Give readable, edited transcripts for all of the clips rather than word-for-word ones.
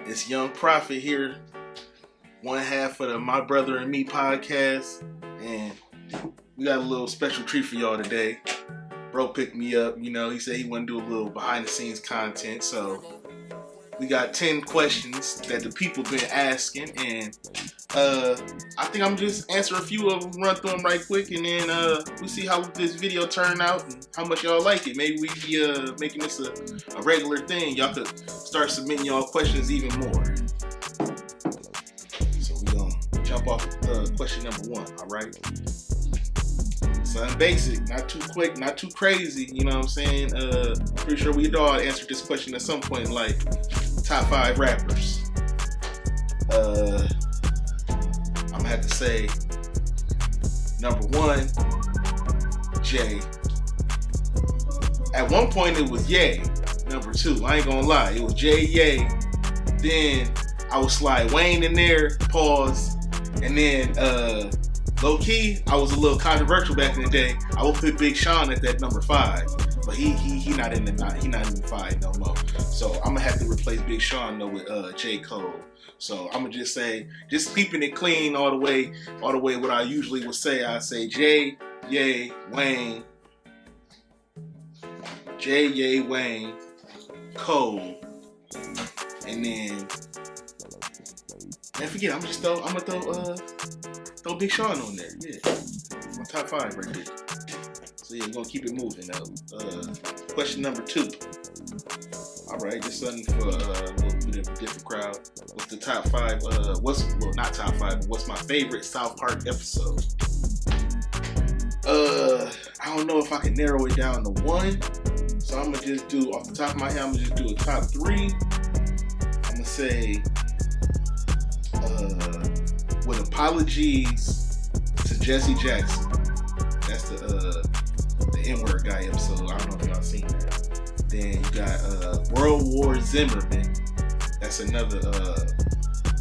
It's Young Prafit here, one half of the My Brother and Me podcast, and we got a little special treat for y'all today. Bro picked me up, he said he wanted to do a little behind the scenes content, so we got 10 questions that the people been asking, and I think I'm just answer a few of them, run through them right quick, and then we see how this video turn out and how much y'all like it. Maybe we be making this a regular thing. Y'all could start submitting y'all questions even more. So we gonna jump off question number 1, all right? Something basic, not too quick, not too crazy, you know what I'm saying? Pretty sure we all answered this question at some point in life. Top 5 rappers. I'm gonna have to say number 1, Jay. At one point it was Ye. Number 2, I ain't gonna lie, it was Jay, Ye. Then I would slide Wayne in there, pause, and then low key, I was a little controversial back in the day. I would put Big Sean at that number 5, but he not in the 9. He not in the 5 no more. So I'm gonna have to replace Big Sean though with J. Cole. So I'm gonna just say, just keeping it clean all the way. What I usually would say, I say Jay, Ye, Wayne, Jay, Ye, Wayne, Cole, and then forget. I'm gonna throw Big Sean on there. Yeah, my top 5 right there. So yeah, we're gonna keep it moving now. Question number 2. All right, this is something for a little bit of a different crowd. What's the top 5? Not top 5, but what's my favorite South Park episode? I don't know if I can narrow it down to 1. So I'm gonna just do, off the top of my head, I'm gonna just do a top 3. I'm gonna say, with apologies to Jesse Jackson. That's the N-word guy episode. I don't know if y'all seen that. Then you got World War Zimmerman. That's another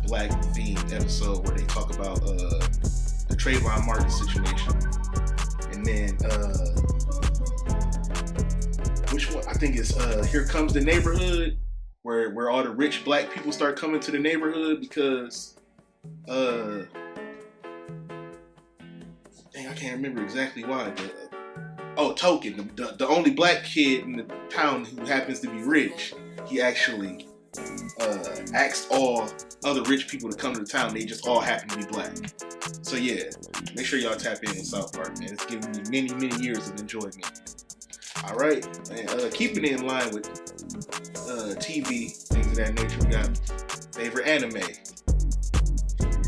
black themed episode where they talk about the Trayvon Martin situation. And then which one? I think it's Here Comes the Neighborhood, where all the rich black people start coming to the neighborhood because I can't remember exactly why, but Token, the only black kid in the town who happens to be rich, he actually asked all other rich people to come to the town. They just all happen to be black. So yeah, make sure y'all tap in with South Park, man. It's giving me many, many years of enjoyment. All right, and keeping it in line with TV, things of that nature, we got favorite anime.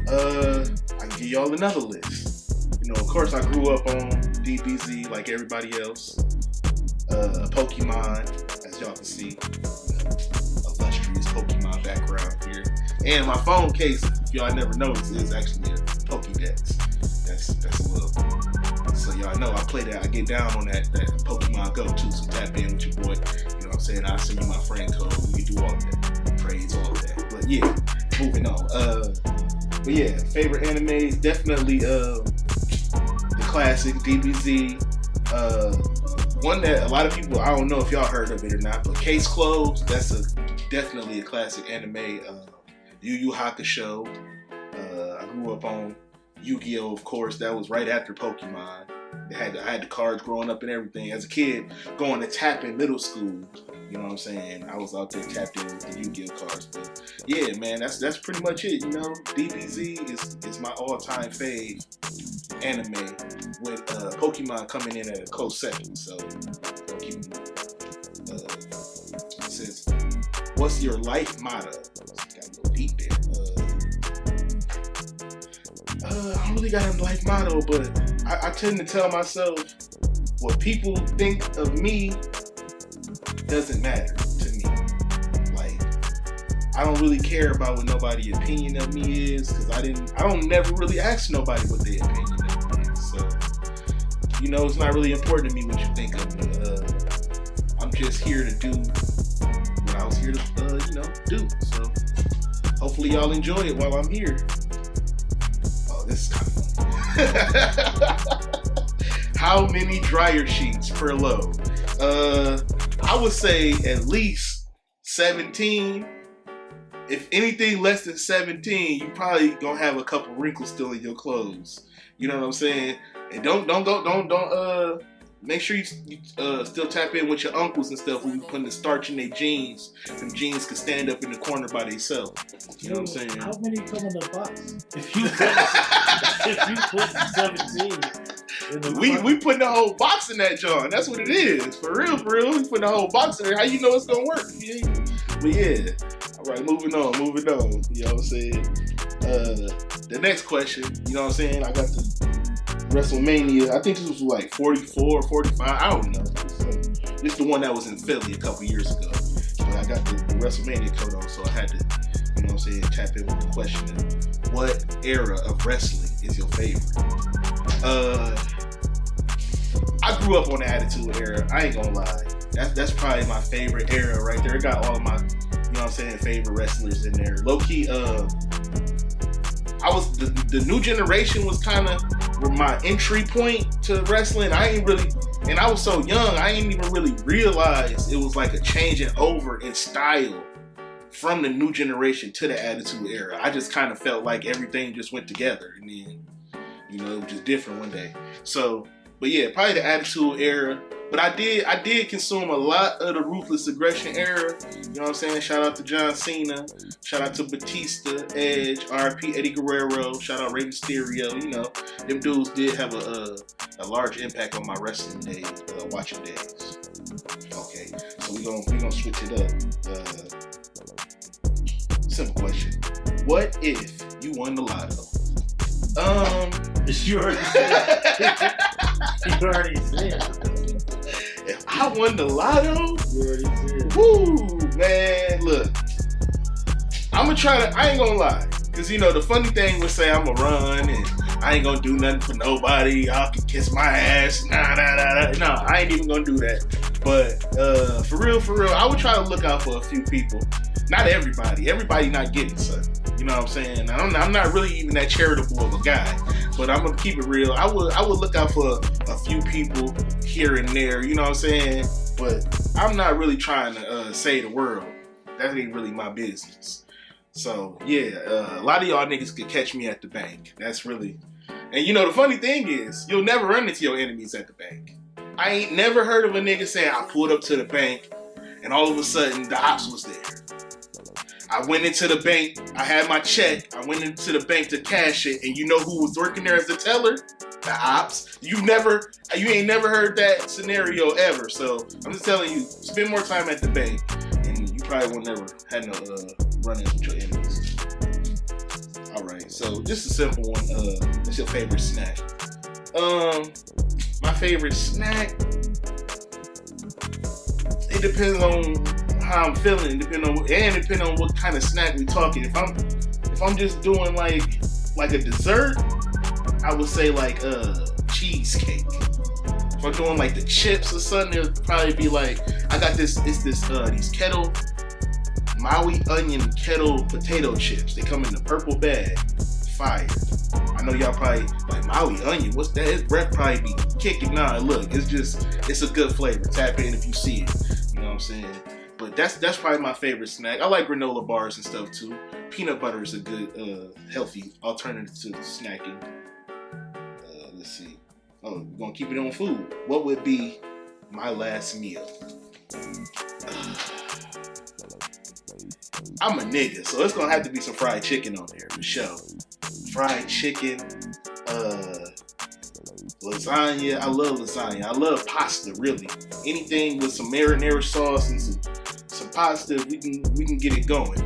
I can give y'all another list. Of course, I grew up on DBZ like everybody else. Pokemon, as y'all can see, illustrious Pokemon background here. And my phone case, if y'all never noticed, is actually a Pokédex. That's a little. So y'all know I play that. I get down on that Pokemon Go too. So tap in with your boy. You know what I'm saying? I'll send you my friend code. We can do all of that. Trades, all of that. But yeah, moving on. But yeah, favorite animes, definitely the classic DBZ. One that a lot of people, I don't know if y'all heard of it or not, but Case Closed, that's definitely a classic anime. Yu Yu Hakusho. I grew up on Yu-Gi-Oh, of course. That was right after Pokemon. I had the cards growing up and everything. As a kid, going to tap in middle school, you know what I'm saying? I was out there tapped in with the Yu-Gi-Oh cards. But yeah, man, that's pretty much it, DBZ is my all-time fave anime, with Pokemon coming in at a close second. So don't keep it says, what's your life motto? Got a little deep there. I don't really got a life motto, but I tend to tell myself what people think of me doesn't matter to me. Like, I don't really care about what nobody's opinion of me is, because I don't never really ask nobody what their opinion of me is. So, it's not really important to me what you think of me. I'm just here to do what I was here to, do. So, hopefully y'all enjoy it while I'm here. Oh, this is kind of fun. How many dryer sheets per load? I would say at least 17 if anything less than 17, you probably gonna have a couple wrinkles still in your clothes. You know what I'm saying? And don't make sure you still tap in with your uncles and stuff who be putting the starch in their jeans. Them jeans can stand up in the corner by themselves. You know what I'm saying? How many come in the box? If you put 17 we putting the whole box in that John. That's what it is. For real. We putting the whole box in there. How you know it's gonna work? But yeah. Alright, moving on. You know what I'm saying? The next question, you know what I'm saying? I got the WrestleMania. I think this was like 44 or 45. I don't know. This is the one that was in Philly a couple years ago. But I got the WrestleMania coat on, so I had to, you know what I'm saying, tap in with the question of what era of wrestling is your favorite? I grew up on the Attitude Era. I ain't gonna lie. That's probably my favorite era right there. It got all of my, you know what I'm saying, favorite wrestlers in there. Low key, I was the new generation was kind of my entry point to wrestling. I was so young, I didn't even really realize it was like a changing over in style from the new generation to the Attitude Era. I just kind of felt like everything just went together, and then, you know, it was just different one day. So, but yeah, probably the Attitude Era. But I did consume a lot of the Ruthless Aggression era. You know what I'm saying? Shout out to John Cena. Shout out to Batista, Edge, RP Eddie Guerrero. Shout out Rey Mysterio. You know, them dudes did have a large impact on my wrestling days, watching days. Okay, so we gonna switch it up. Simple question: what if you won the lotto? You already said. You already said. If I won the lotto, you already said. Woo, man, look. I ain't gonna lie. Cause you know, the funny thing was say I'm gonna run and I ain't gonna do nothing for nobody. Y'all can kiss my ass. Nah. No, I ain't even gonna do that. But for real, I would try to look out for a few people. Not everybody. Everybody not getting something. You know what I'm saying? I'm not really even that charitable of a guy. But I'm gonna keep it real. I would look out for a few people here and there. You know what I'm saying? But I'm not really trying to save the world. That ain't really my business. So yeah, a lot of y'all niggas could catch me at the bank. That's really, and you know the funny thing is, you'll never run into your enemies at the bank. I ain't never heard of a nigga saying I pulled up to the bank and all of a sudden the ops was there. I went into the bank, I had my check, I went into the bank to cash it, and you know who was working there as the teller? The ops. You ain't never heard that scenario ever. So I'm just telling you, spend more time at the bank, and you probably will never have no run-ins with your enemies. All right, so just a simple one. What's your favorite snack? My favorite snack. It depends on how I'm feeling, depending on what kind of snack we talking. If I'm just doing like a dessert, I would say like cheesecake. If I'm doing like the chips or something, it'll probably be like I got these kettle Maui onion kettle potato chips. They come in the purple bag. Fire. I know y'all probably like Maui onion. What's that? His breath probably be kicking. Nah, look, it's a good flavor. Tap in if you see it. You know what I'm saying? But that's probably my favorite snack. I like granola bars and stuff too. Peanut butter is a good, healthy alternative to snacking. Let's see. Oh, we're gonna keep it on food. What would be my last meal? I'm a nigga, so it's gonna have to be some fried chicken on there for sure. Fried chicken, lasagna. I love lasagna. I love pasta, really. Anything with some marinara sauce and some pasta, we can get it going.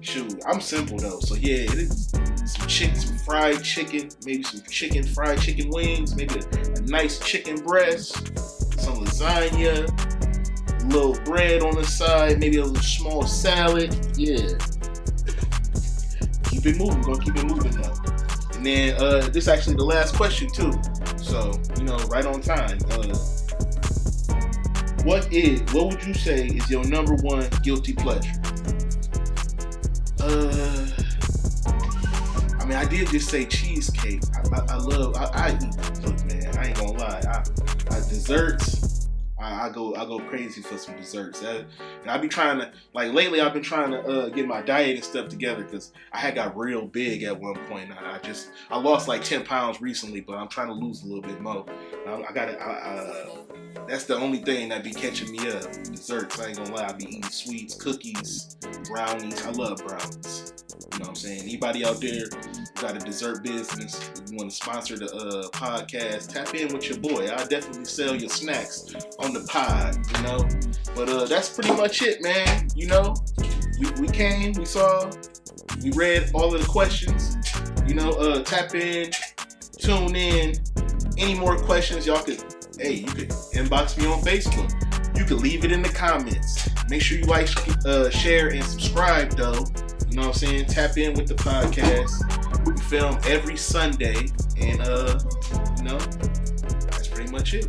Shoot, I'm simple though, so yeah, it is some fried chicken, maybe some fried chicken wings, maybe a nice chicken breast, some lasagna, a little bread on the side, maybe a little small salad. Yeah, keep it moving. Gonna keep it moving now. And then this is actually the last question too, so you know, right on time. What would you say is your number one guilty pleasure? I mean, I did just say cheesecake. I eat. Look, man, I ain't gonna lie. Desserts. I go crazy for some desserts. And I be trying to, like, lately I've been trying to get my diet and stuff together because I had got real big at one point. I lost like 10 pounds recently, but I'm trying to lose a little bit more. That's the only thing that be catching me up. Desserts, I ain't gonna lie. I be eating sweets, cookies, brownies. I love brownies. You know what I'm saying? Anybody out there who got a dessert business, if you want to sponsor the podcast, tap in with your boy. I'll definitely sell your snacks on the pod, you know? But that's pretty much it, man. You know, we came, we saw, we read all of the questions. You know, tap in, tune in. Any more questions, y'all could, you could inbox me on Facebook. You could leave it in the comments. Make sure you like, share, and subscribe, though. You know what I'm saying? Tap in with the podcast. We film every Sunday. And, you know, that's pretty much it.